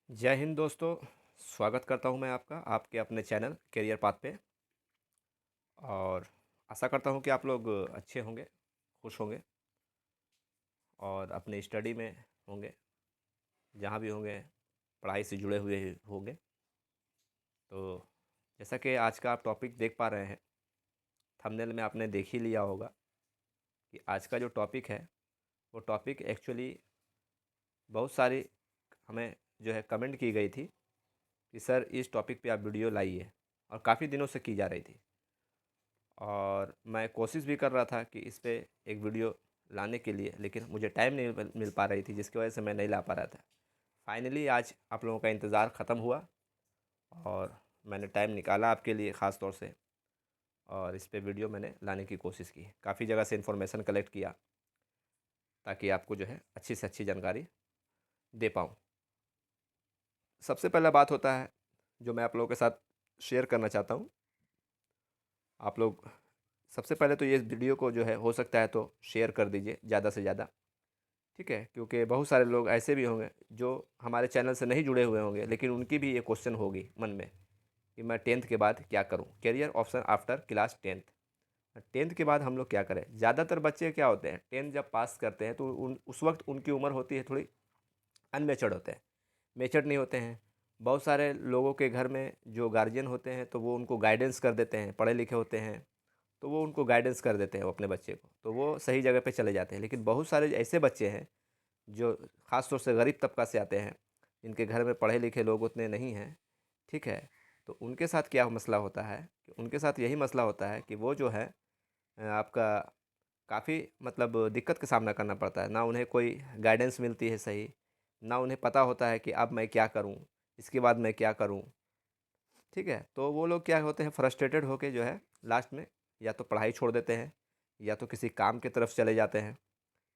जय हिंद दोस्तों। स्वागत करता हूं मैं आपका आपके अपने चैनल करियर पाथ पे। और आशा करता हूं कि आप लोग अच्छे होंगे, खुश होंगे और अपने स्टडी में होंगे, जहां भी होंगे पढ़ाई से जुड़े हुए ही होंगे। तो जैसा कि आज का आप टॉपिक देख पा रहे हैं, थंबनेल में आपने देख ही लिया होगा कि आज का जो टॉपिक है वो टॉपिक एक्चुअली बहुत सारी हमें जो है कमेंट की गई थी कि सर इस टॉपिक पे आप वीडियो लाइए, और काफ़ी दिनों से की जा रही थी। और मैं कोशिश भी कर रहा था कि इस पे एक वीडियो लाने के लिए, लेकिन मुझे टाइम नहीं मिल पा रही थी, जिसकी वजह से मैं नहीं ला पा रहा था। फाइनली आज आप लोगों का इंतज़ार ख़त्म हुआ और मैंने टाइम निकाला आपके लिए ख़ास तौर से, और इस पे वीडियो मैंने लाने की कोशिश की। काफ़ी जगह से इन्फॉर्मेशन कलेक्ट किया ताकि आपको जो है अच्छी से अच्छी जानकारी दे पाऊँ। सबसे पहला बात होता है जो मैं आप लोगों के साथ शेयर करना चाहता हूँ। आप लोग सबसे पहले तो ये वीडियो को जो है हो सकता है तो शेयर कर दीजिए ज़्यादा से ज़्यादा, ठीक है? क्योंकि बहुत सारे लोग ऐसे भी होंगे जो हमारे चैनल से नहीं जुड़े हुए होंगे, लेकिन उनकी भी ये क्वेश्चन होगी मन में कि मैं 10th के बाद क्या करूं, career option after class 10th। 10th के बाद हम लोग क्या करें? ज़्यादातर बच्चे क्या होते हैं, 10th जब पास करते हैं तो उस वक्त उनकी उम्र होती है थोड़ी अनमेच्योर्ड होते हैं, मेच्योर्ड नहीं होते हैं। बहुत सारे लोगों के घर में जो गार्जियन होते हैं तो वो उनको गाइडेंस कर देते हैं, पढ़े लिखे होते हैं, तो वो उनको गाइडेंस कर देते हैं वो अपने बच्चे को, तो वो सही जगह पे चले जाते हैं। लेकिन बहुत सारे ऐसे बच्चे हैं जो ख़ास तौर से गरीब तबका से आते हैं, जिनके घर में पढ़े लिखे लोग उतने नहीं हैं, ठीक है? तो उनके साथ क्या मसला होता है कि उनके साथ यही मसला होता है कि वो जो है आपका काफ़ी मतलब दिक्कत का सामना करना पड़ता है। ना उन्हें कोई गाइडेंस मिलती है सही, ना उन्हें पता होता है कि अब मैं क्या करूँ, इसके बाद मैं क्या करूँ, ठीक है? तो वो लोग क्या होते हैं, फ्रस्ट्रेटेड होके जो है लास्ट में या तो पढ़ाई छोड़ देते हैं या तो किसी काम की तरफ चले जाते हैं।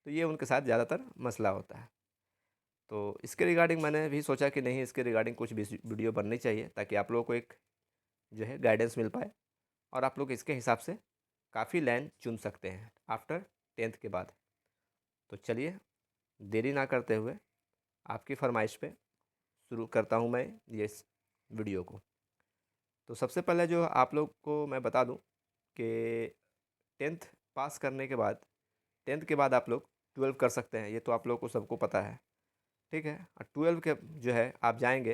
तो ये उनके साथ ज़्यादातर मसला होता है। तो इसके रिगार्डिंग मैंने भी सोचा कि नहीं, इसके रिगार्डिंग कुछ वीडियो बननी चाहिए ताकि आप लोगों को एक जो है गाइडेंस मिल पाए और आप लोग इसके हिसाब से काफ़ी लाइन चुन सकते हैं आफ्टर 10th के बाद। तो चलिए देरी ना करते हुए आपकी फरमाइश पे शुरू करता हूँ मैं ये इस वीडियो को। तो सबसे पहले जो आप लोग को मैं बता दूँ कि 10th पास करने के बाद 10th के बाद आप लोग 12 कर सकते हैं, ये तो आप लोग को सबको पता है, ठीक है? और 12 के जो है आप जाएंगे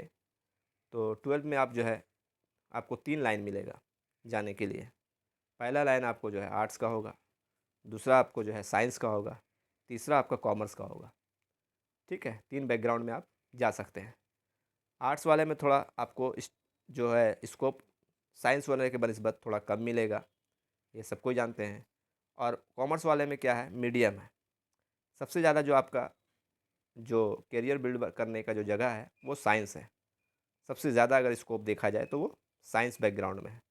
तो 12 में आप जो है आपको 3 लाइन मिलेगा जाने के लिए। पहला लाइन आपको जो है आर्ट्स का होगा, दूसरा आपको जो है साइंस का होगा, तीसरा आपका कॉमर्स का होगा, ठीक है? 3 बैकग्राउंड में आप जा सकते हैं। आर्ट्स वाले में थोड़ा आपको जो है स्कोप साइंस वाले के बनिस्बत थोड़ा कम मिलेगा, ये सबको जानते हैं। और कॉमर्स वाले में क्या है, मीडियम है। सबसे ज़्यादा जो आपका जो करियर बिल्ड करने का जो जगह है वो साइंस है। सबसे ज़्यादा अगर स्कोप देखा जाए तो वो साइंस बैकग्राउंड में है।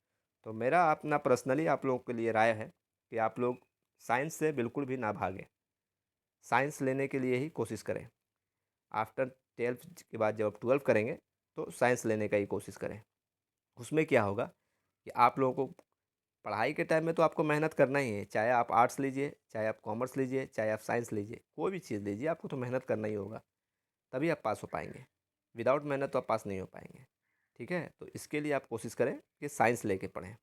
तो मेरा अपना पर्सनली आप लोगों के लिए राय है कि आप लोग साइंस से बिल्कुल भी ना भागें, साइंस लेने के लिए ही कोशिश करें। आफ्टर 12th के बाद जब आप 12 करेंगे तो साइंस लेने का ही कोशिश करें। उसमें क्या होगा कि आप लोगों को पढ़ाई के टाइम में तो आपको मेहनत करना ही है, चाहे आप आर्ट्स लीजिए, चाहे आप कॉमर्स लीजिए, चाहे आप साइंस लीजिए, कोई भी चीज़ लीजिए, आपको तो मेहनत करना ही होगा, तभी आप पास हो पाएंगे। विदाउट मेहनत तो आप पास नहीं हो पाएंगे, ठीक है? तो इसके लिए आप कोशिश करें कि साइंस लेके पढ़ें।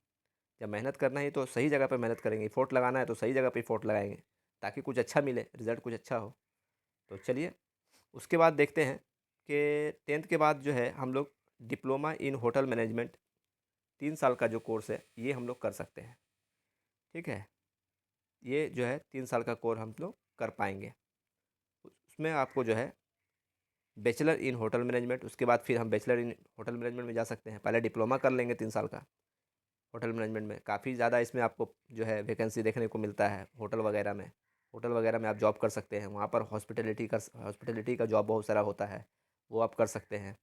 जब मेहनत करना है तो सही जगह पे मेहनत करेंगे, एफोर्ट लगाना है तो सही जगह पे एफोर्ट लगाएंगे ताकि कुछ अच्छा मिले, रिजल्ट कुछ अच्छा हो। तो चलिए उसके बाद देखते हैं कि 10th के बाद जो है हम लोग डिप्लोमा इन होटल मैनेजमेंट 3 साल का जो कोर्स है ये हम लोग कर सकते हैं, ठीक है? ये जो है 3 साल का कोर्स हम लोग कर पाएंगे। उसमें आपको जो है बैचलर इन होटल मैनेजमेंट, उसके बाद फिर हम बैचलर इन होटल मैनेजमेंट में जा सकते हैं। पहले डिप्लोमा कर लेंगे 3 साल का होटल मैनेजमेंट में, काफ़ी ज़्यादा इसमें आपको जो है वैकेंसी देखने को मिलता है होटल वगैरह में। होटल वगैरह में आप जॉब कर सकते हैं, वहाँ पर हॉस्पिटैलिटी का जॉब बहुत सारा होता है, वो आप कर सकते हैं,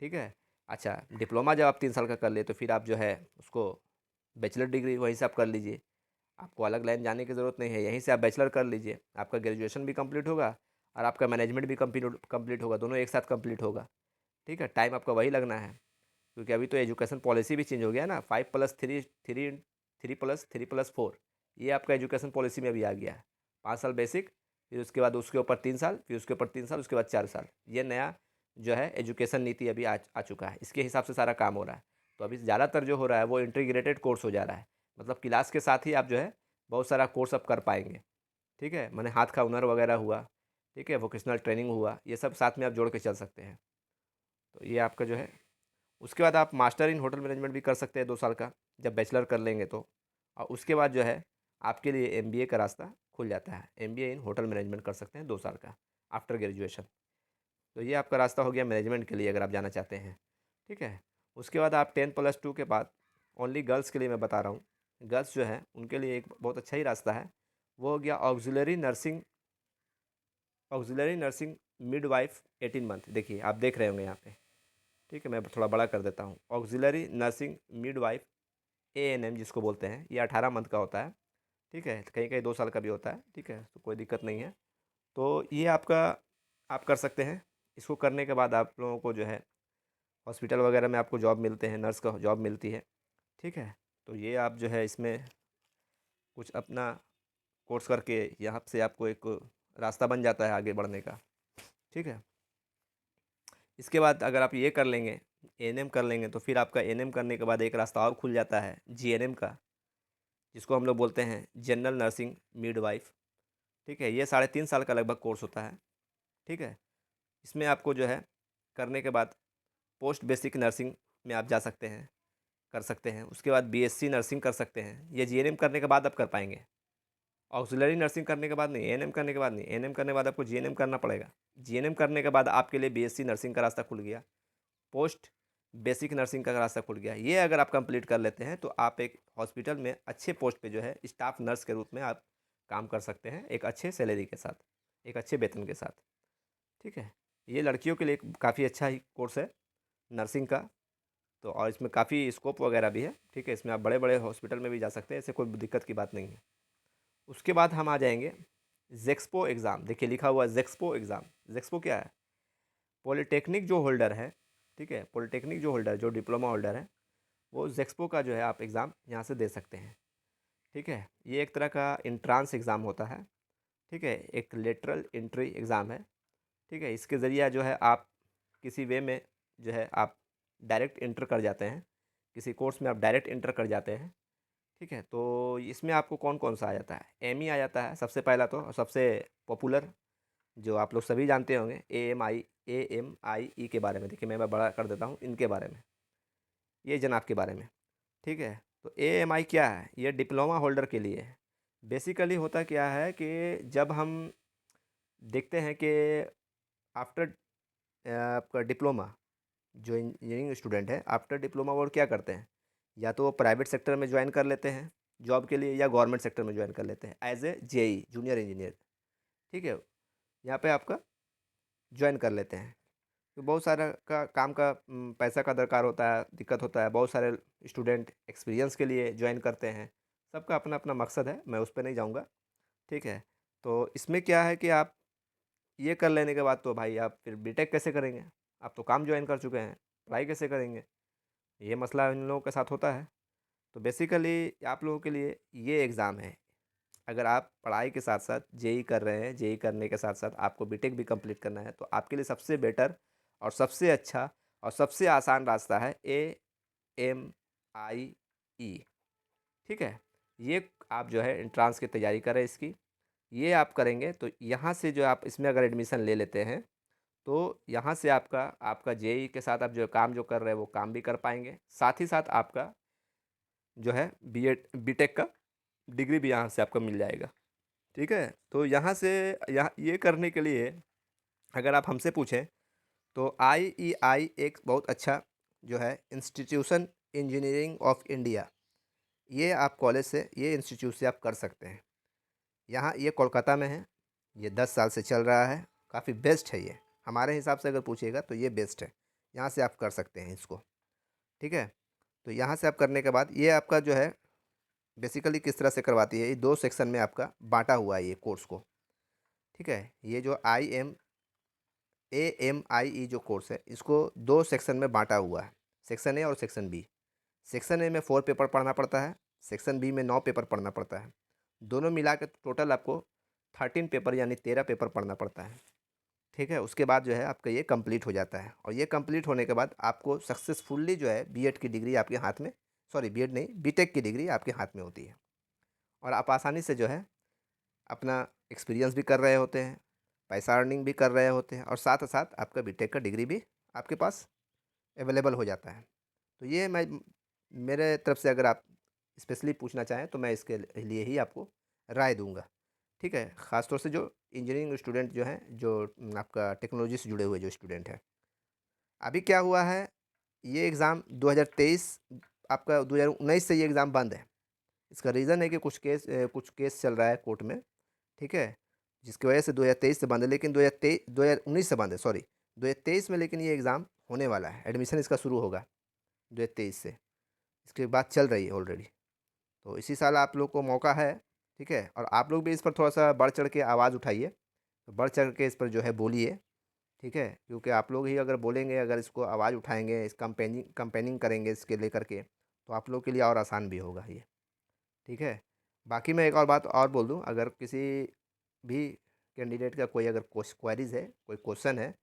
ठीक है? अच्छा, डिप्लोमा जब आप 3 साल का कर लिए तो फिर आप जो है उसको बैचलर डिग्री वहीं से आप कर लीजिए। आपको अलग लाइन जाने की ज़रूरत नहीं है, यहीं से आप बैचलर कर लीजिए, आपका ग्रेजुएशन भी कंप्लीट होगा और आपका मैनेजमेंट भी कंप्लीट होगा, दोनों एक साथ कंप्लीट होगा, ठीक है? टाइम आपका वही लगना है, क्योंकि अभी तो एजुकेशन पॉलिसी भी चेंज हो गया है ना, 5+3 थ्री 3+3+4, ये आपका एजुकेशन पॉलिसी में अभी आ गया है। 5 साल बेसिक, फिर उसके बाद उसके ऊपर 3 साल, फिर उसके ऊपर 3 साल, उसके बाद 4 साल, ये नया जो है एजुकेशन नीति अभी आ चुका है, इसके हिसाब से सारा काम हो रहा है। तो अभी ज़्यादातर जो हो रहा है वो इंटीग्रेटेड कोर्स हो जा रहा है, मतलब क्लास के साथ ही आप जो है बहुत सारा कोर्स अब कर पाएंगे। ठीक है, मैंने हाथ का हुनर वगैरह हुआ, ठीक है, वोकेशनल ट्रेनिंग हुआ, ये सब साथ में आप जोड़ के चल सकते हैं। तो ये आपका जो है, उसके बाद आप मास्टर इन होटल मैनेजमेंट भी कर सकते हैं 2 साल का, जब बैचलर कर लेंगे तो। और उसके बाद जो है आपके लिए एमबीए का रास्ता खुल जाता है, एमबीए इन होटल मैनेजमेंट कर सकते हैं 2 साल का आफ्टर ग्रेजुएशन। तो ये आपका रास्ता हो गया मैनेजमेंट के लिए, अगर आप जाना चाहते हैं। ठीक है, उसके बाद आप 10+2 के बाद, ओनली गर्ल्स के लिए मैं बता रहा हूँ, गर्ल्स जो है उनके लिए एक बहुत अच्छा ही रास्ता है, वो हो गया auxiliary nursing, auxiliary nursing midwife 18 month. देखिए आप देख रहे होंगे यहाँ पे, ठीक है, मैं थोड़ा बड़ा कर देता हूँ। ऑक्सिलरी नर्सिंग मिडवाइफ एएनएम जिसको बोलते हैं, ये 18 मंथ का होता है। ठीक है, कहीं कहीं 2 साल का भी होता है। ठीक है, तो कोई दिक्कत नहीं है। तो ये आपका, आप कर सकते हैं। इसको करने के बाद आप लोगों को जो है हॉस्पिटल वगैरह में आपको जॉब मिलते हैं, नर्स का जॉब मिलती है। ठीक है, तो ये आप जो है इसमें कुछ अपना कोर्स करके यहाँ से आपको एक रास्ता बन जाता है आगे बढ़ने का। ठीक है, इसके बाद अगर आप ये कर लेंगे, एएनएम कर लेंगे, तो फिर आपका एएनएम करने के बाद एक रास्ता और खुल जाता है जीएनएम का, जिसको हम लोग बोलते हैं जनरल नर्सिंग मिडवाइफ। ठीक है, ये 3.5 साल का लगभग कोर्स होता है। ठीक है, इसमें आपको जो है करने के बाद पोस्ट बेसिक नर्सिंग में आप जा सकते हैं, कर सकते हैं। उसके बाद बीएससी नर्सिंग कर सकते हैं, ये जीएनएम करने के बाद आप कर पाएंगे। ऑक्सिलरी नर्सिंग करने के बाद नहीं, एएनएम करने के बाद नहीं, एएनएम करने के बाद आपको जीएनएम करना पड़ेगा। जीएनएम करने के बाद आपके लिए बीएससी नर्सिंग का रास्ता खुल गया, पोस्ट बेसिक नर्सिंग का रास्ता खुल गया। ये अगर आप कंप्लीट कर लेते हैं तो आप एक हॉस्पिटल में अच्छे पोस्ट पे जो है स्टाफ नर्स के रूप में आप काम कर सकते हैं, एक अच्छे सैलरी के साथ, एक अच्छे वेतन के साथ। ठीक है, ये लड़कियों के लिए काफ़ी अच्छा ही कोर्स है नर्सिंग का। तो और इसमें काफ़ी स्कोप वगैरह भी है। ठीक है, इसमें आप बड़े बड़े हॉस्पिटल में भी जा सकते हैं, ऐसे कोई दिक्कत की बात नहीं है। उसके बाद हम आ जाएंगे जेक्सपो एग्ज़ाम। देखिए लिखा हुआ है जेक्सपो एग्ज़ाम। जेक्सपो क्या है? पॉलिटेक्निक जो होल्डर है, ठीक है, पॉलिटेक्निक जो होल्डर, जो डिप्लोमा होल्डर है, वो जेक्सपो का जो है आप एग्ज़ाम यहाँ से दे सकते हैं। ठीक है, ये एक तरह का इंट्रांस एग्ज़ाम होता है। ठीक है, एक लेटरल एंट्री एग्ज़ाम है। ठीक है, इसके ज़रिए जो है आप किसी वे में जो है आप डायरेक्ट इंटर कर जाते हैं, किसी कोर्स में आप डायरेक्ट इंटर कर जाते हैं। ठीक है, तो इसमें आपको कौन कौन सा आ जाता है? एम ई आ जाता है सबसे पहला, तो और सबसे पॉपुलर जो आप लोग सभी जानते होंगे, AMI के बारे में। देखिए मैं बड़ा कर देता हूँ इनके बारे में, ये जनाब के बारे में। ठीक है, तो AMI क्या है? ये डिप्लोमा होल्डर के लिए है। बेसिकली होता क्या है कि जब हम देखते हैं कि आफ्टर आपका डिप्लोमा, जो इंजीनियरिंग स्टूडेंट है आफ्टर डिप्लोमा वो क्या करते हैं, या तो वो प्राइवेट सेक्टर में ज्वाइन कर लेते हैं जॉब के लिए, या गवर्नमेंट सेक्टर में ज्वाइन कर लेते हैं as a JE junior engineer. ठीक है, यहाँ पे आपका ज्वाइन कर लेते हैं। तो बहुत सारा का काम का पैसा का दरकार होता है, दिक्कत होता है। बहुत सारे स्टूडेंट एक्सपीरियंस के लिए ज्वाइन करते हैं, सबका अपना अपना मकसद है, मैं उस पर नहीं जाऊँगा। ठीक है, तो इसमें क्या है कि आप ये कर लेने के बाद तो भाई आप फिर बीटेक कैसे करेंगे? आप तो काम ज्वाइन कर चुके हैं, पढ़ाई कैसे करेंगे? ये मसला इन लोगों के साथ होता है। तो बेसिकली आप लोगों के लिए ये एग्ज़ाम है। अगर आप पढ़ाई के साथ साथ जेई कर रहे हैं, जेई करने के साथ साथ आपको बीटेक भी कंप्लीट करना है, तो आपके लिए सबसे बेटर और सबसे अच्छा और सबसे आसान रास्ता है AMIE। ठीक है, ये आप जो है एंट्रांस की तैयारी करें इसकी। ये आप करेंगे तो यहाँ से जो आप इसमें अगर एडमिशन ले लेते हैं, तो यहाँ से आपका आपका जेई के साथ आप जो काम जो कर रहे हैं वो काम भी कर पाएंगे, साथ ही साथ आपका जो है बीएड बीटेक का डिग्री भी यहाँ से आपको मिल जाएगा। ठीक है, तो यहाँ से यहाँ ये करने के लिए अगर आप हमसे पूछें तो IEI एक बहुत अच्छा जो है इंस्टीट्यूशन, इंजीनियरिंग ऑफ इंडिया, ये आप कॉलेज से, ये इंस्टीट्यूट से आप कर सकते हैं। यहाँ ये कोलकाता में है, ये 10 साल से चल रहा है, काफ़ी बेस्ट है ये। हमारे हिसाब से अगर पूछिएगा तो ये बेस्ट है, यहाँ से आप कर सकते हैं इसको। ठीक है, तो यहाँ से आप करने के बाद ये आपका जो है बेसिकली किस तरह से करवाती है, ये 2 सेक्शन में आपका बांटा हुआ है ये कोर्स को। ठीक है, ये जो AMIE जो कोर्स है इसको 2 सेक्शन में बांटा हुआ है, सेक्शन ए और सेक्शन बी। सेक्शन ए में 4 पेपर पढ़ना पड़ता है, सेक्शन बी में 9 पेपर पढ़ना पड़ता है। दोनों मिला के टोटल आपको 13 पेपर यानी 13 पेपर पढ़ना पड़ता है। ठीक है, उसके बाद जो है आपका ये कंप्लीट हो जाता है, और ये कंप्लीट होने के बाद आपको सक्सेसफुली जो है बीएड की डिग्री आपके हाथ में, सॉरी बीएड नहीं, बीटेक की डिग्री आपके हाथ में होती है, और आप आसानी से जो है अपना एक्सपीरियंस भी कर रहे होते हैं, पैसा अर्निंग भी कर रहे होते हैं, और साथ साथ आपका बीटेक का डिग्री भी आपके पास अवेलेबल हो जाता है। तो ये मैं, मेरे तरफ से अगर आप स्पेशली पूछना चाहें तो मैं इसके लिए ही आपको राय दूंगा। ठीक है, ख़ास तौर से जो इंजीनियरिंग स्टूडेंट जो हैं, जो आपका टेक्नोलॉजी से जुड़े हुए जो स्टूडेंट हैं। अभी क्या हुआ है, ये एग्ज़ाम 2023, आपका 2019 से ये एग्ज़ाम बंद है। इसका रीज़न है कि कुछ केस चल रहा है कोर्ट में, ठीक है? जिसकी वजह से 2023 से बंद है, लेकिन 2019 से बंद है, सॉरी 2023 में, लेकिन ये एग्ज़ाम होने वाला है, एडमिशन इसका शुरू होगा 2023 से। इसकी बात चल रही है ऑलरेडी। तो इसी साल आप लोग को मौका है, ठीक है? और आप लोग भी इस पर थोड़ा-सा बढ़ चढ़ के आवाज़ उठाइए, तो बढ़ चढ़ के इस पर जो है बोलिए, ठीक है? क्योंकि आप लोग ही अगर बोलेंगे, अगर इसको आवाज़ उठाएँगे, इस कैम्पेनिंग करेंगे इसके लेकर के, तो आप लोग के लिए और आसान भी होगा ये, ठीक है? बाकी मैं एक और बात और बोल दूँ, अगर किसी भी कैंडिडेट का कोई अगर क्वेरीज़ है, कोई क्वेश्चन है,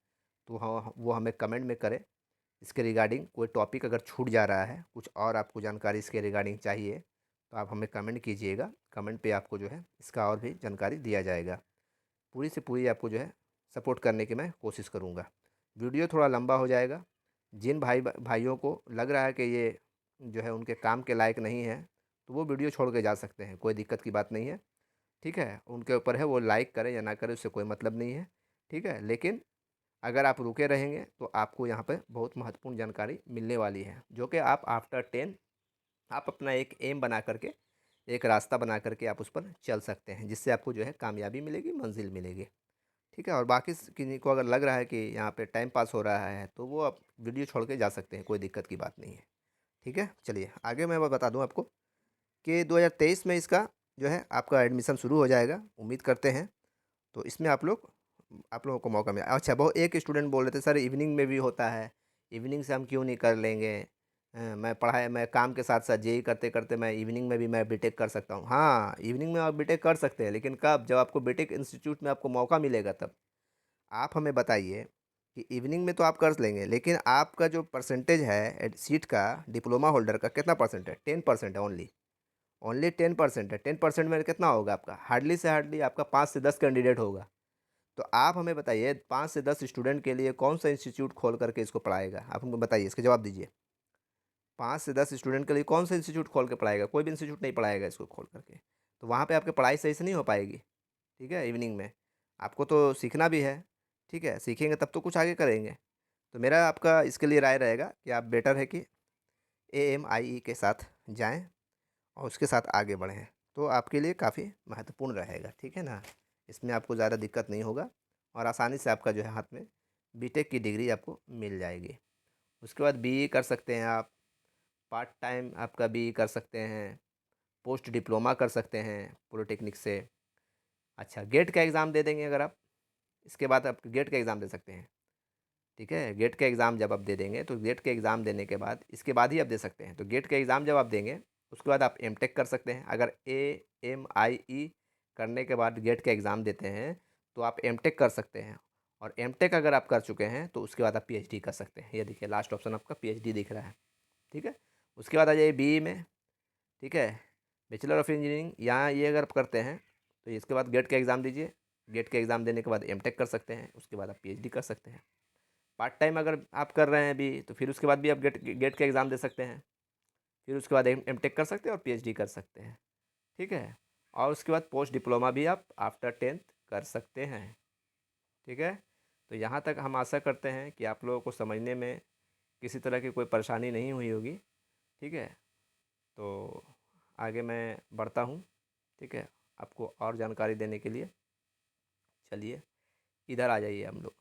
तो हाँ, वो हमें कमेंट में करें। इसके रिगार्डिंग कोई टॉपिक अगर छूट जा रहा है, कुछ और आपको जानकारी इसके रिगार्डिंग चाहिए, तो आप हमें कमेंट कीजिएगा। कमेंट पे आपको जो है इसका और भी जानकारी दिया जाएगा। पूरी से पूरी आपको जो है सपोर्ट करने की मैं कोशिश करूँगा। वीडियो थोड़ा लंबा हो जाएगा। जिन भाइयों को लग रहा है कि ये जो है उनके काम के लायक नहीं है, तो वो वीडियो छोड़ के जा सकते हैं, कोई दिक्कत की बात नहीं है। ठीक है? उनके ऊपर है, वो लाइक करें या ना करें, उससे कोई मतलब नहीं है। ठीक है? लेकिन अगर आप रुके रहेंगे तो आपको यहाँ पे बहुत महत्वपूर्ण जानकारी मिलने वाली है, जो कि आप आफ्टर 10 आप अपना एक एम बना करके, एक रास्ता बना करके आप उस पर चल सकते हैं, जिससे आपको जो है कामयाबी मिलेगी, मंजिल मिलेगी। ठीक है? और बाकी किसी को अगर लग रहा है कि यहाँ पे टाइम पास हो रहा है, तो वो आप वीडियो छोड़ के जा सकते हैं, कोई दिक्कत की बात नहीं है। ठीक है? चलिए आगे मैं बता दूँ आपको कि 2023 में इसका जो है आपका एडमिशन शुरू हो जाएगा, उम्मीद करते हैं। तो इसमें आप लोगों को मौका मिला। अच्छा, बहुत एक स्टूडेंट बोल रहे थे, सर इवनिंग में भी होता है, इवनिंग से हम क्यों नहीं कर लेंगे? मैं काम के साथ साथ जेई करते करते मैं इवनिंग में भी मैं बीटेक कर सकता हूँ। हाँ, इवनिंग में आप बीटेक कर सकते हैं, लेकिन कब? जब आपको बीटेक इंस्टीट्यूट में आपको मौका मिलेगा तब। आप हमें बताइए कि इवनिंग में तो आप कर लेंगे, लेकिन आपका जो परसेंटेज है सीट का, डिप्लोमा होल्डर का कितना परसेंट है? 10% है ओनली। ओनली 10% है। 10% में कितना होगा आपका? हार्डली से हार्डली आपका 5 से 10 कैंडिडेट होगा। तो आप हमें बताइए, 5 से 10 स्टूडेंट के लिए कौन सा इंस्टीट्यूट खोल करके इसको पढ़ाएगा? आप हमको बताइए, इसका जवाब दीजिए। 5 से 10 स्टूडेंट के लिए कौन सा इंस्टीट्यूट खोल के पढ़ाएगा? कोई भी इंस्टीट्यूट नहीं पढ़ाएगा इसको खोल करके। तो वहाँ पे आपकी पढ़ाई सही से नहीं हो पाएगी। ठीक है? इवनिंग में आपको तो सीखना भी है। ठीक है? सीखेंगे तब तो कुछ आगे करेंगे। तो मेरा आपका इसके लिए राय रहेगा कि आप बेटर है कि AMIE के साथ जाएं और उसके साथ आगे बढ़ें, तो आपके लिए काफ़ी महत्वपूर्ण रहेगा। ठीक है ना? इसमें आपको ज़्यादा दिक्कत नहीं होगा, और आसानी से आपका जो है हाथ में बीटेक की डिग्री आपको मिल जाएगी। उसके बाद बीई कर सकते हैं आप, पार्ट टाइम आपका बीई कर सकते हैं, पोस्ट डिप्लोमा कर सकते हैं पॉलिटेक्निक से। अच्छा, गेट का एग्ज़ाम दे देंगे अगर आप, इसके बाद आप गेट का एग्ज़ाम दे सकते हैं। ठीक है? गेट का एग्ज़ाम जब आप दे देंगे, तो गेट के एग्ज़ाम देने के बाद इसके बाद ही आप दे सकते हैं। तो गेट का एग्ज़ाम जब आप देंगे, उसके बाद आप एमटेक कर सकते हैं। अगर AMIE करने के बाद गेट का एग्ज़ाम देते हैं, तो आप एमटेक कर सकते हैं, और एमटेक अगर आप कर चुके हैं, तो उसके बाद आप पीएचडी कर सकते हैं। ये देखिए लास्ट ऑप्शन आपका पीएचडी दिख रहा है। ठीक है? उसके बाद आ जाइए बीई में। ठीक है? बैचलर ऑफ इंजीनियरिंग, यहाँ ये अगर आप करते हैं, तो इसके बाद गेट का एग्ज़ाम दीजिए। गेट का एग्ज़ाम देने के बाद एमटेक कर सकते हैं, उसके बाद आप पीएचडी कर सकते हैं। पार्ट टाइम अगर आप कर रहे हैं अभी, तो फिर उसके बाद भी आप गेट का एग्ज़ाम दे सकते हैं। फिर उसके बाद एमटेक कर सकते हैं और पीएचडी कर सकते हैं। ठीक है? और उसके बाद पोस्ट डिप्लोमा भी आप आफ्टर 10th कर सकते हैं। ठीक है? तो यहाँ तक हम आशा करते हैं कि आप लोगों को समझने में किसी तरह की कोई परेशानी नहीं हुई होगी। ठीक है? तो आगे मैं बढ़ता हूँ। ठीक है? आपको और जानकारी देने के लिए। चलिए इधर आ जाइए, हम लोग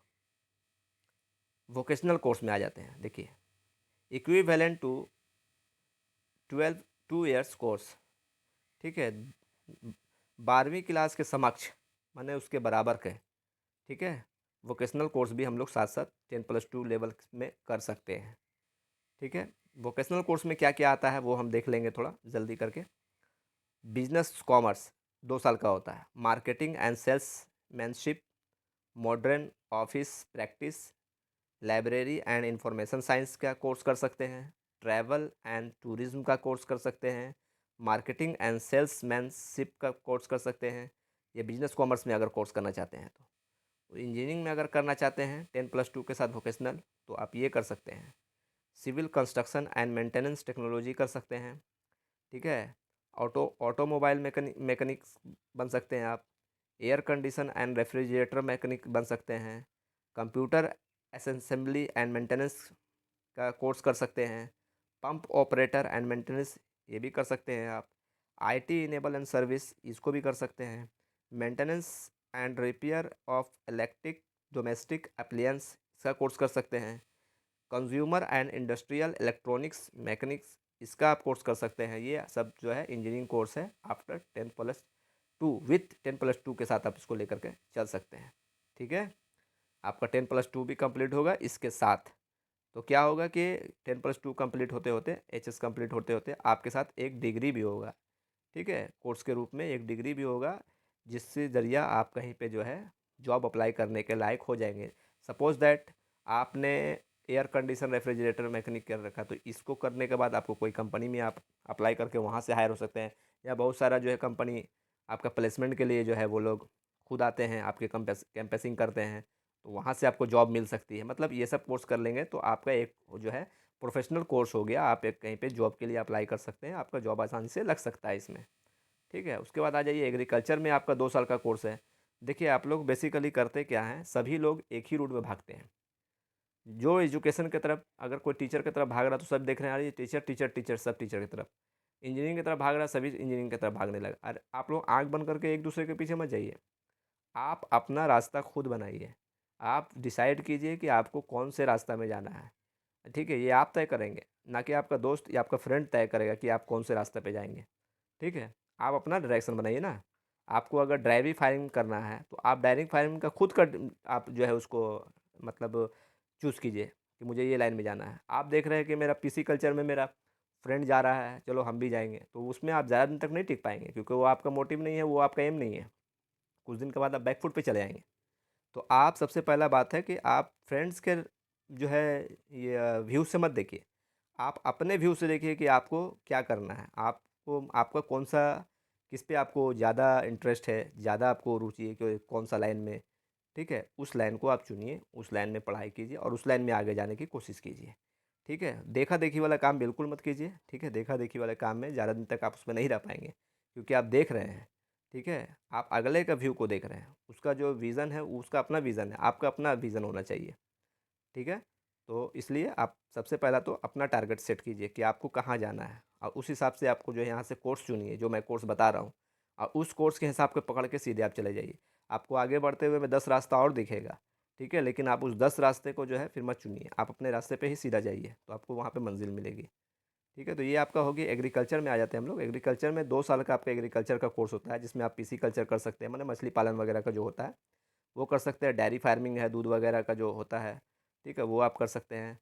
वोकेशनल कोर्स में आ जाते हैं। देखिए, इक्विवेलेंट टू 2 ईयर्स कोर्स। ठीक है? 12वीं क्लास के समक्ष, माने उसके बराबर के। ठीक है? वोकेशनल कोर्स भी हम लोग साथ साथ 10+2 लेवल में कर सकते हैं। ठीक है? वोकेशनल कोर्स में क्या क्या आता है वो हम देख लेंगे थोड़ा जल्दी करके। बिजनेस कॉमर्स 2 साल का होता है। Marketing and salesmanship, modern office practice, library and information science का कोर्स कर सकते हैं, ट्रैवल एंड टूरिज्म का कोर्स कर सकते हैं, मार्केटिंग एंड सेल्समैनशिप का कोर्स कर सकते हैं। ये बिजनेस कॉमर्स में अगर कोर्स करना चाहते हैं तो इंजीनियरिंग में अगर करना चाहते हैं 10+2 के साथ वोकेशनल, तो आप ये कर सकते हैं। Civil construction and maintenance technology कर सकते हैं, ठीक है। ऑटोमोबाइल मैकेनिक्स बन सकते हैं आप। Air condition and refrigerator mechanic बन सकते हैं। कंप्यूटर असेंबली एंड मेंटेनेंस का कोर्स कर सकते हैं। पंप ऑपरेटर एंड मेंटेनेंस ये भी कर सकते हैं आप। आईटी इनेबल एंड सर्विस इसको भी कर सकते हैं। Maintenance and repair of electric domestic appliance इसका कोर्स कर सकते हैं। Consumer and industrial electronics mechanics इसका आप कोर्स कर सकते हैं। ये सब जो है इंजीनियरिंग कोर्स है आफ्टर 10+2, विथ 10+2 के साथ आप इसको लेकर के चल सकते हैं, ठीक है। आपका 10+2 भी कंप्लीट होगा इसके साथ, तो क्या होगा कि 10+2 कंप्लीट होते होते HS कंप्लीट होते होते आपके साथ एक डिग्री भी होगा, ठीक है। कोर्स के रूप में एक डिग्री भी होगा, जिससे ज़रिया आप कहीं पे जो है जॉब अप्लाई करने के लायक हो जाएंगे। सपोज़ दैट आपने एयर कंडीशन रेफ्रिजरेटर मैकेनिक कर रखा, तो इसको करने के बाद आपको कोई कंपनी में आप अप्लाई करके वहाँ से हायर हो सकते हैं, या बहुत सारा जो है कंपनी आपका प्लेसमेंट के लिए जो है वो लोग खुद आते हैं, आपके कैंपसिंग करते हैं, तो वहाँ से आपको जॉब मिल सकती है। मतलब ये सब कोर्स कर लेंगे तो आपका एक जो है प्रोफेशनल कोर्स हो गया, आप एक कहीं पे जॉब के लिए अप्लाई कर सकते हैं, आपका जॉब आसानी से लग सकता है इसमें, ठीक है। उसके बाद आ जाइए एग्रीकल्चर में आपका 2 साल का कोर्स है। देखिए आप लोग बेसिकली करते क्या हैं, सभी लोग एक ही रूट में भागते हैं। जो एजुकेशन की तरफ अगर कोई टीचर की तरफ भाग रहा तो सब देख रहे हैं, अरे टीचर टीचर टीचर, सब टीचर की तरफ। इंजीनियरिंग की तरफ भाग रहा, सभी इंजीनियरिंग की तरफ भागने लगा। अरे आप लोग आँख बंद करके एक दूसरे के पीछे मत जाइए, आप अपना रास्ता खुद बनाइए। आप डिसाइड कीजिए कि आपको कौन से रास्ता में जाना है, ठीक है। ये आप तय करेंगे, ना कि आपका दोस्त या आपका फ्रेंड तय करेगा कि आप कौन से रास्ते पे जाएंगे, ठीक है। आप अपना डायरेक्शन बनाइए ना। आपको अगर ड्राइविंग फायरिंग करना है तो आप डायरेक्ट फायरिंग का खुद का आप जो है उसको मतलब चूज़ कीजिए कि मुझे ये लाइन में जाना है। आप देख रहे हैं कि मेरा पीसी कल्चर में मेरा फ्रेंड जा रहा है, चलो हम भी जाएंगे, तो उसमें आप ज़्यादा दिन तक नहीं टिक पाएंगे, क्योंकि वो आपका मोटिव नहीं है, वो आपका एम नहीं है। कुछ दिन के बाद आप बैकफुट पे चले आएंगे। तो आप सबसे पहला बात है कि आप फ्रेंड्स के जो है ये व्यू से मत देखिए, आप अपने व्यू से देखिए कि आपको क्या करना है, आपको आपका कौन सा, किस पे आपको ज़्यादा इंटरेस्ट है, ज़्यादा आपको रुचि है कि कौन सा लाइन में, ठीक है। उस लाइन को आप चुनिए, उस लाइन में पढ़ाई कीजिए और उस लाइन में आगे जाने की कोशिश कीजिए, ठीक है। देखा देखी वाला काम बिल्कुल मत कीजिए, ठीक है। देखा देखी वाले काम में ज़्यादा दिन तक आप उसमें नहीं रह पाएंगे, क्योंकि आप देख रहे हैं, ठीक है। आप अगले का व्यू को देख रहे हैं, उसका जो विज़न है उसका अपना विज़न है, आपका अपना विज़न होना चाहिए, ठीक है। तो इसलिए आप सबसे पहला तो अपना टारगेट सेट कीजिए कि आपको कहाँ जाना है, और उस हिसाब से आपको जो है यहाँ से कोर्स चुनिए, जो मैं कोर्स बता रहा हूँ, और उस कोर्स के हिसाब के पकड़ के सीधे आप चले जाइए। आपको आगे बढ़ते हुए में 10 रास्ता और दिखेगा, ठीक है, लेकिन आप उस 10 रास्ते को जो है फिर मत चुनिए, आप अपने रास्ते पे ही सीधा जाइए, तो आपको वहाँ पे मंजिल मिलेगी, ठीक है। तो ये आपका होगी एग्रीकल्चर में। आ जाते हैं हम लोग एग्रीकल्चर में। 2 साल का आपका एग्रीकल्चर का कोर्स होता है, जिसमें आप पीसी कल्चर कर सकते हैं, मतलब मछली पालन वगैरह का जो होता है वो कर सकते हैं। डेयरी फार्मिंग है, दूध वगैरह का जो होता है, ठीक है, वो आप कर सकते हैं।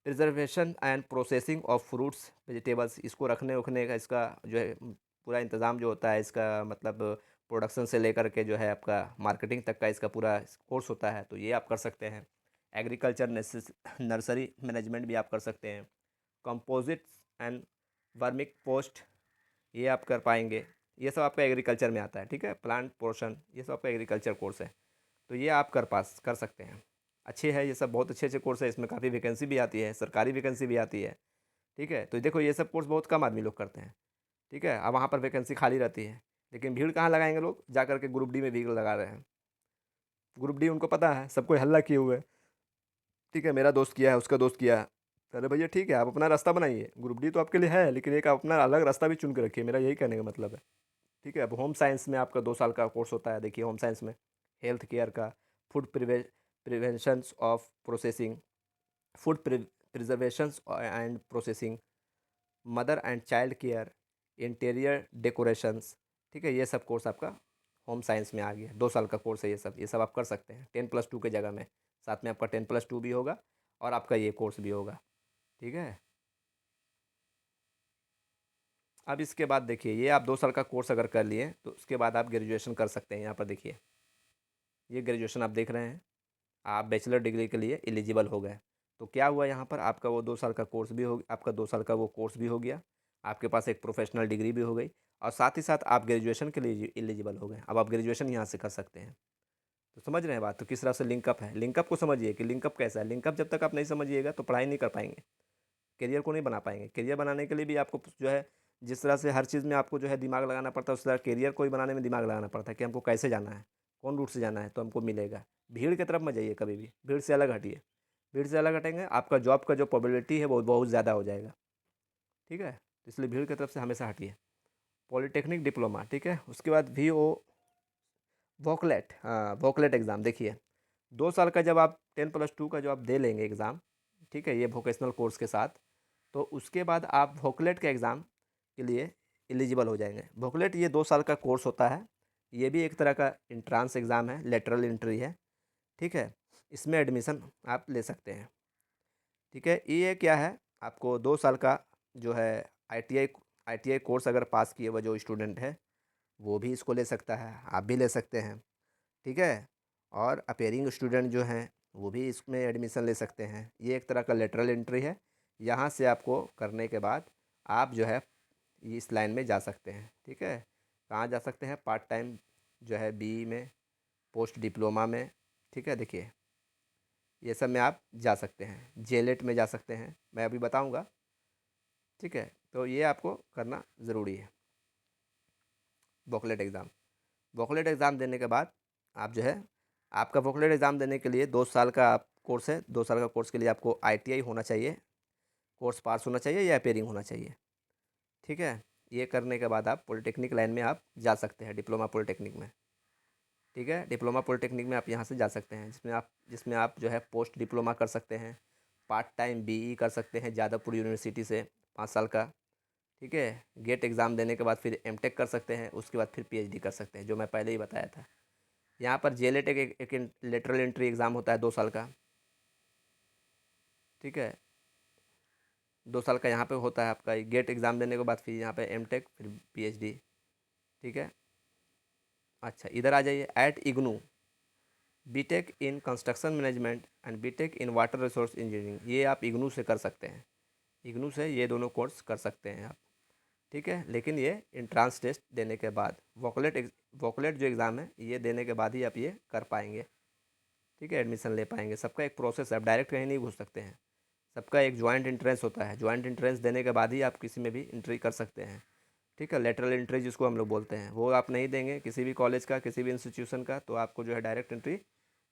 Preservation and processing of fruits vegetables, इसको रखने उखने का इसका जो है पूरा इंतज़ाम जो होता है, इसका मतलब प्रोडक्शन से लेकर के जो है आपका मार्केटिंग तक का इसका पूरा कोर्स होता है, तो ये आप कर सकते हैं। एग्रीकल्चर नर्सरी मैनेजमेंट भी आप कर सकते हैं। कंपोजिट्स एंड वर्मिक पोस्ट ये आप कर पाएंगे। ये सब आपका एग्रीकल्चर में आता है, ठीक है। प्लांट पोर्शन ये सब आपका एग्रीकल्चर कोर्स है, तो ये आप कर सकते हैं। अच्छे है ये सब, बहुत अच्छे अच्छे कोर्स है, इसमें काफ़ी वैकेंसी भी आती है, सरकारी वैकेंसी भी आती है, ठीक है। तो देखो ये सब कोर्स बहुत कम आदमी लोग करते हैं, ठीक है। अब वहाँ पर वैकेंसी खाली रहती है, लेकिन भीड़ कहाँ लगाएंगे लोग, जा करके ग्रुप डी में भीड़ लगा रहे हैं। ग्रुप डी उनको पता है, सबको हल्ला किए हुए, ठीक है। मेरा दोस्त किया है, उसका दोस्त किया है। अरे भैया ठीक है, आप अपना रास्ता बनाइए, ग्रुप डी तो आपके लिए है, लेकिन एक आप अपना अलग रास्ता भी चुन के रखिए, मेरा यही कहने का मतलब है, ठीक है। अब होम साइंस में आपका 2 साल का कोर्स होता है। देखिए होम साइंस में हेल्थ केयर का, food preventions of processing, food preservations and processing, mother and child care, interior decorations, ठीक है। ये सब कोर्स आपका होम साइंस में आ गया। 2 साल का कोर्स है ये सब आप कर सकते हैं 10+2 के जगह में। साथ में आपका 10+2 भी होगा और आपका ये कोर्स भी होगा, ठीक है। अब इसके बाद देखिए, ये आप 2 साल का कोर्स अगर कर लिए तो उसके बाद आप ग्रेजुएशन कर सकते हैं। यहाँ पर देखिए, ये ग्रेजुएशन आप देख रहे हैं, आप बैचलर डिग्री के लिए एलिजिबल हो गए। तो क्या हुआ यहाँ पर, आपका वो 2 साल का कोर्स भी हो, आपका 2 साल का वो कोर्स भी हो गया, आपके पास एक प्रोफेशनल डिग्री भी हो गई, और साथ ही साथ आप ग्रेजुएशन के लिए एलिजिबल हो गए। अब आप ग्रेजुएशन यहाँ से कर सकते हैं। तो समझ रहे हैं बात, तो किस तरह से लिंकअप है। लिंकअप को समझिए कि लिंकअप कैसा है। लिंकअप जब तक आप नहीं समझिएगा तो पढ़ाई नहीं कर पाएंगे, करियर को नहीं बना पाएंगे। करियर बनाने के लिए भी आपको जो है, जिस तरह से हर चीज़ में आपको जो है दिमाग लगाना पड़ता है, उस तरह करियर को भी बनाने में दिमाग लगाना पड़ता है कि हमको कैसे जाना है, कौन रूट से जाना है तो हमको मिलेगा। भीड़ की तरफ मत जाइए कभी भी, भीड़ से अलग हटिए। भीड़ से अलग हटेंगे, आपका जॉब का जो प्रोबेबिलिटी है वो बहुत ज़्यादा हो जाएगा। ठीक है, तो इसलिए भीड़ की तरफ से हमेशा हटिए। पॉलिटेक्निक डिप्लोमा, ठीक है, उसके बाद VO वोकलेट, हाँ वोकलेट एग्ज़ाम देखिए, 2 साल का जब आप 10+2 का जो आप दे लेंगे एग्ज़ाम, ठीक है, ये वोकेशनल कोर्स के साथ, तो उसके बाद आप वोकलेट के एग्ज़ाम के लिए एलिजिबल हो जाएंगे। वोकलेट ये 2 साल का कोर्स होता है, ये भी एक तरह का इंट्रांस एग्ज़ाम है, लेटरल एंट्री है। ठीक है, इसमें एडमिशन आप ले सकते हैं। ठीक है, ये क्या है, आपको 2 साल का जो है ITI कोर्स अगर पास किए हुआ जो स्टूडेंट है वो भी इसको ले सकता है, आप भी ले सकते हैं। ठीक है, और अपेयरिंग स्टूडेंट जो हैं वो भी इसमें एडमिशन ले सकते हैं। ये एक तरह का लेटरल एंट्री है, यहाँ से आपको करने के बाद आप जो है इस लाइन में जा सकते हैं। ठीक है, कहाँ जा सकते हैं, पार्ट टाइम जो है BE में, पोस्ट डिप्लोमा में। ठीक है, देखिए ये सब में आप जा सकते हैं, JLET में जा सकते हैं, मैं अभी बताऊंगा। ठीक है, तो ये आपको करना ज़रूरी है। वोकलेट एग्ज़ाम, वोकलेट एग्ज़ाम देने के बाद आप जो है, आपका वोकलेट एग्ज़ाम देने के लिए 2 साल का कोर्स है। 2 साल का कोर्स के लिए आपको ITI होना चाहिए, कोर्स पास होना चाहिए या अपेयरिंग होना चाहिए। ठीक है, ये करने के बाद आप पॉलिटेक्निक लाइन में आप जा सकते हैं, डिप्लोमा पॉलिटेक्निक में। ठीक है, डिप्लोमा पॉलिटेक्निक में आप यहाँ से जा सकते हैं, जिसमें आप जो है पोस्ट डिप्लोमा कर सकते हैं, पार्ट टाइम BE कर सकते हैं जादवपुर यूनिवर्सिटी से 5 साल का। ठीक है, गेट एग्ज़ाम देने के बाद फिर MTech कर सकते हैं, उसके बाद फिर PhD कर सकते हैं, जो मैं पहले ही बताया था। यहाँ पर JLET एक लेटरल एंट्री एग्ज़ाम होता है 2 साल का। ठीक है, 2 साल का यहाँ पे होता है आपका गेट एग्ज़ाम देने के बाद फिर यहाँ पे MTech फिर PhD। ठीक है, अच्छा इधर आ जाइए, at IGNOU BTech in construction management and BTech in water resource engineering, ये आप इग्नू से कर सकते हैं। इग्नू से ये दोनों कोर्स कर सकते हैं आप। ठीक है, लेकिन ये इंट्रांस टेस्ट देने के बाद, वोकलेट जो एग्ज़ाम है ये देने के बाद ही आप ये कर पाएंगे। ठीक है, एडमिशन ले पाएंगे। सबका एक प्रोसेस है, आप डायरेक्ट कहीं नहीं घुस सकते हैं। सबका एक ज्वाइंट एंट्रेंस होता है, ज्वाइंट एंट्रेंस देने के बाद ही आप किसी में भी एंट्री कर सकते हैं। ठीक है, लेटरल एंट्री जिसको हम लोग बोलते हैं, वो आप नहीं देंगे किसी भी कॉलेज का, किसी भी इंस्टीट्यूशन का, तो आपको जो है डायरेक्ट एंट्री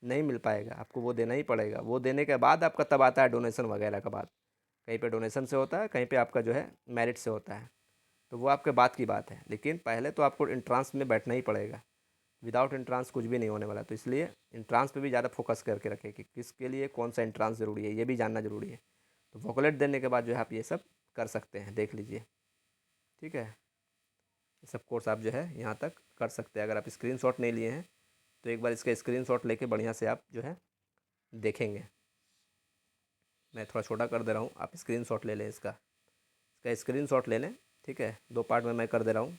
नहीं मिल पाएगा, आपको वो देना ही पड़ेगा। वो देने के बाद आपका तब आता है डोनेशन वगैरह का बात। कहीं पे डोनेशन से होता है, कहीं पे आपका जो है मेरिट से होता है, तो वो आपके बात की बात है। लेकिन पहले तो आपको इंट्रांस में बैठना ही पड़ेगा, विदाउट इंट्रांस कुछ भी नहीं होने वाला। तो इसलिए इंट्रांस पे भी ज़्यादा फोकस करके रखें कि किसके लिए कौन सा इंट्रांस ज़रूरी है, ये भी जानना ज़रूरी है। तो वोकलेट देने के बाद जो है आप ये सब कर सकते हैं, देख लीजिए। ठीक है, ये सब कोर्स आप जो है यहाँ तक कर सकते हैं। अगर आप स्क्रीनशॉट नहीं लिए हैं तो एक बार इसका स्क्रीनशॉट लेके बढ़िया से आप जो है देखेंगे। मैं थोड़ा छोटा कर दे रहा हूँ, आप स्क्रीनशॉट ले लें, इसका स्क्रीनशॉट ले लें। ठीक है, 2 पार्ट में मैं कर दे रहा हूँ,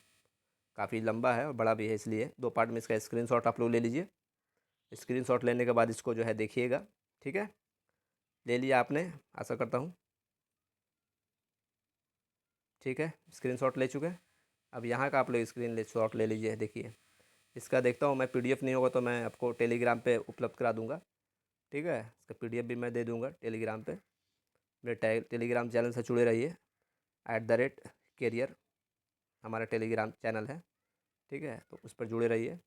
काफ़ी लंबा है और बड़ा भी है, इसलिए 2 पार्ट में इसका स्क्रीनशॉट आप लोग ले लीजिए। स्क्रीनशॉट लेने के बाद इसको जो है देखिएगा। ठीक है, ले लिया आपने, आशा करता हूँ। ठीक है, स्क्रीनशॉट ले चुके हैं। अब यहाँ का आप लोग शॉट ले लीजिए, देखिए। इसका देखता हूँ मैं, PDF नहीं होगा तो मैं आपको टेलीग्राम पे उपलब्ध करा दूँगा। ठीक है, इसका PDF भी मैं दे दूँगा टेलीग्राम पे। मेरे टेलीग्राम चैनल से जुड़े रहिए, @career हमारा टेलीग्राम चैनल है। ठीक है, तो उस पर जुड़े रहिए,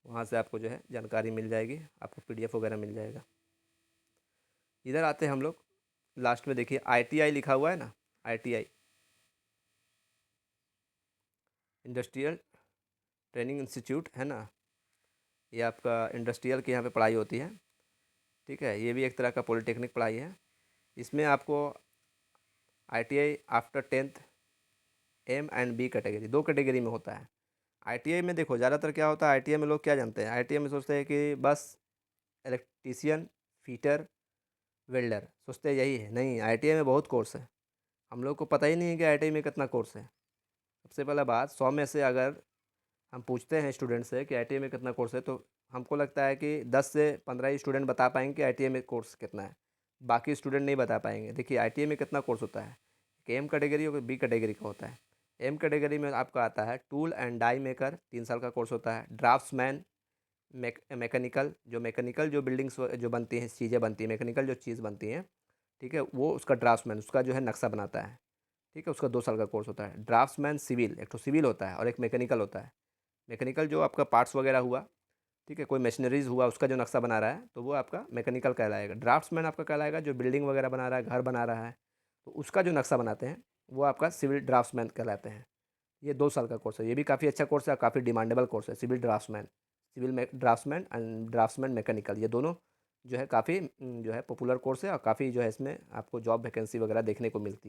वहाँ से आपको जो है जानकारी मिल जाएगी, आपको PDF वगैरह मिल जाएगा। इधर आते हैं हम लोग, लास्ट में देखिए ITI लिखा हुआ है ना, ITI इंडस्ट्रियल ट्रेनिंग इंस्टीट्यूट है ना, ये आपका इंडस्ट्रियल की यहाँ पे पढ़ाई होती है। ठीक है, ये भी एक तरह का पॉलिटेक्निक पढ़ाई है। इसमें आपको ITI after 10th M and B category, 2 category में होता है। ITI में देखो ज़्यादातर क्या होता है, ITI में लोग क्या जानते हैं, ITI में सोचते हैं कि बस इलेक्ट्रीशियन, फिटर, वेल्डर, सोचते हैं यही है। नहीं, ITI में बहुत कोर्स है, हम लोग को पता ही नहीं है कि ITI में कितना कोर्स है। सबसे पहला बात, 100 में से अगर हम पूछते हैं स्टूडेंट से कि ITI में कितना कोर्स है, तो हमको लगता है कि 10 से 15 ही स्टूडेंट बता पाएंगे कि आईटीआई में कोर्स कितना है, बाकी स्टूडेंट नहीं बता पाएंगे। देखिए आईटीआई में कितना कोर्स होता है, कि एम कैटेगरी और बी कैटेगरी का होता है। एम कैटेगरी में आपका आता है टूल एंड डाई मेकर, 3 साल का कोर्स होता है। ड्राफ्ट्समैन, मैकेनिकल, जो बिल्डिंग्स जो बनती हैं, चीज़ें बनती हैं, मैकेनिकल जो चीज़ बनती हैं, ठीक है, वो उसका ड्राफ्ट्समैन उसका जो है नक्शा बनाता है, ठीक है, उसका 2 साल का कोर्स होता है। ड्राफ्ट्समैन सिविल, एक तो सिविल होता है और एक मैकेनिकल होता है। मैकेनिकल जो आपका पार्ट्स वगैरह हुआ, ठीक है, कोई मशीनरीज हुआ, उसका जो नक्शा बना रहा है तो वो आपका मैकेनिकल कहलाएगा। ड्राफ्ट्समैन आपका कहलाएगा जो बिल्डिंग वगैरह बना रहा है, घर बना रहा है, तो उसका जो नक्शा बनाते हैं वो आपका सिविल ड्राफ्ट्समैन कहलाते हैं। ये 2 साल का कोर्स है, ये भी काफ़ी अच्छा कोर्स है, काफ़ी डिमांडेबल कोर्स है। सिविल ड्राफ्ट्समैन, सिविल में ड्राफ्ट्समैन एंड ड्राफ्ट्समैन मैकेनिकल, ये दोनों जो है काफ़ी जो है पॉपुलर कोर्स है, और काफ़ी जो है इसमें आपको जॉब वैकेंसी वगैरह देखने को मिलती है।